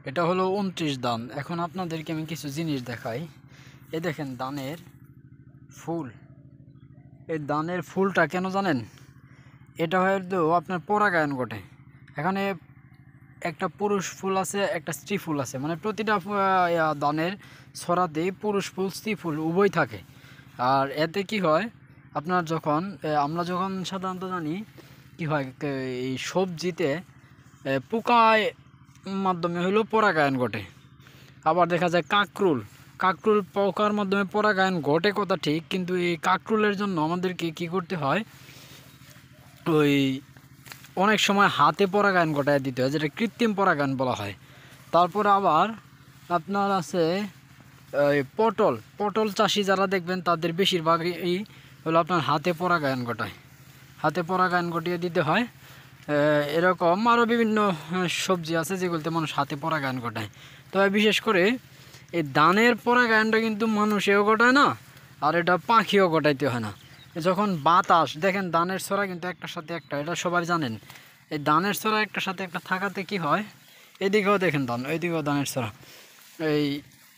এটা হলো 29 দান। এখন আপনাদেরকে আমি কিছু জিনিস দেখাই। এই দেখেন দানের ফুল। এই দানের ফুলটা কেন জানেন? এটা হয়তো আপনার পরাগায়ন ঘটে। এখানে একটা পুরুষ ফুল আছে, একটা স্ত্রী ফুল আছে, মানে প্রতিটা দানের ছড়াতেই পুরুষ ফুল স্ত্রী ফুল উভয় থাকে। আর এতে কি হয়, আপনার যখন আমরা যখন সাধারণত জানি কি হয়, এই সবজিতে পোকায় মাধ্যমে হলো পরাগায়ন ঘটে। আবার দেখা যায় কাকরুল পোকার মাধ্যমে পরাগায়ন ঘটে কথা ঠিক, কিন্তু এই কাকরুলের জন্য আমাদেরকে কি করতে হয়, ওই অনেক সময় হাতে পরাগায়ন ঘটায় দিতে হয়, যেটা কৃত্রিম পরাগায়ন বলা হয়। তারপরে আবার আপনার আছে পটল চাষি যারা দেখবেন তাদের বেশিরভাগই হলো আপনার হাতে পরাগায়ন ঘটায়, হাতে পরাগায়ন ঘটিয়ে দিতে হয়। এরকম আরও বিভিন্ন সবজি আছে যেগুলোতে মানুষ হাতে পরাগায়ন ঘটায়। তবে বিশেষ করে এই ধানের পরাগায়নটা কিন্তু মানুষেও ঘটায় না, আর এটা পাখিও ঘটাইতে হয় না। যখন বাতাস দেখেন, ধানের ছড়া কিন্তু একটার সাথে একটা, এটা সবাই জানেন। এই ধানের ছড়া একটার সাথে একটা থাকাতে কি হয়, এদিকেও দেখেন ধান, এদিকেও ধানের ছড়া, এই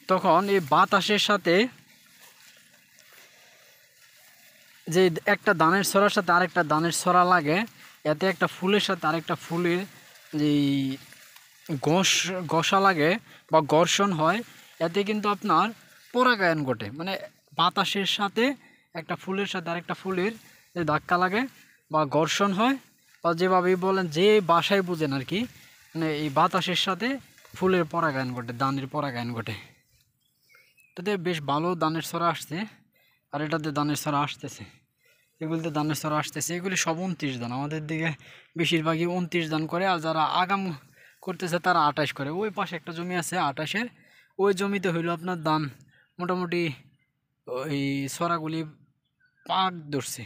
তখন এই বাতাসের সাথে যে একটা ধানের ছড়ার সাথে আরেকটা ধানের ছড়া লাগে, এতে একটা ফুলের সাথে আরেকটা ফুলের যে ঘষা লাগে বা ঘর্ষণ হয়, এতে কিন্তু আপনার পরাগায়ন ঘটে। মানে বাতাসের সাথে একটা ফুলের সাথে আরেকটা ফুলের যে ধাক্কা লাগে বা ঘর্ষণ হয়, বা যেভাবেই বলেন, যে বাসায় বুঝেন আর কি, মানে এই বাতাসের সাথে ফুলের পরাগায়ন ঘটে, ধানের পরাগায়ন ঘটে। এটাতে বেশ ভালো ধানের ছড়া আসছে, আর এটাতে ধানের ছড়া আসতেছে, এগুলিতে ধানের ছড়া আসতেছে। এগুলি সব 29 ধান। আমাদের দিকে বেশিরভাগই 29 ধান করে, আর যারা আগাম করতেছে তারা 28 করে। ওই পাশে একটা জমি আছে 28-এর, ওই জমিতে হইলো আপনার ধান মোটামুটি ওই ছড়াগুলি পাক ধরছে।